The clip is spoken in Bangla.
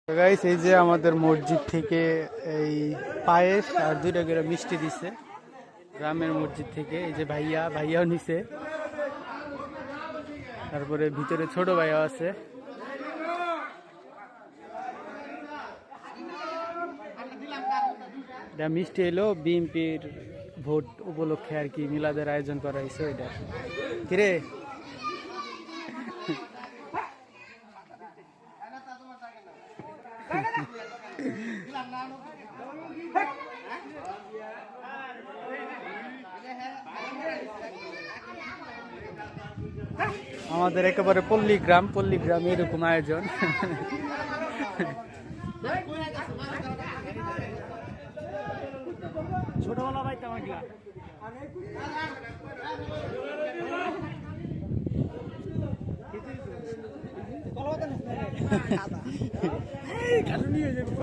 তো গাইস এই যে আমাদের মসজিদ থেকে এই পায়েস আর 2টা করে মিষ্টি দিছে গ্রামের মসজিদ থেকে। এই যে ভাইয়াও নিছে, তারপরে ভিতরে ছোট ভাইয়াও আছে। এটা মিষ্টি এলো বিএনপির ভোট উপলক্ষে আর কি, মিলাদের আয়োজন করা হয়েছে। এটা কিরে আমাদের একেবারে পল্লী গ্রাম এরকম আয়োজন। ছোটবেলা পাইতাম এগুলা। নিয়ে যাবো।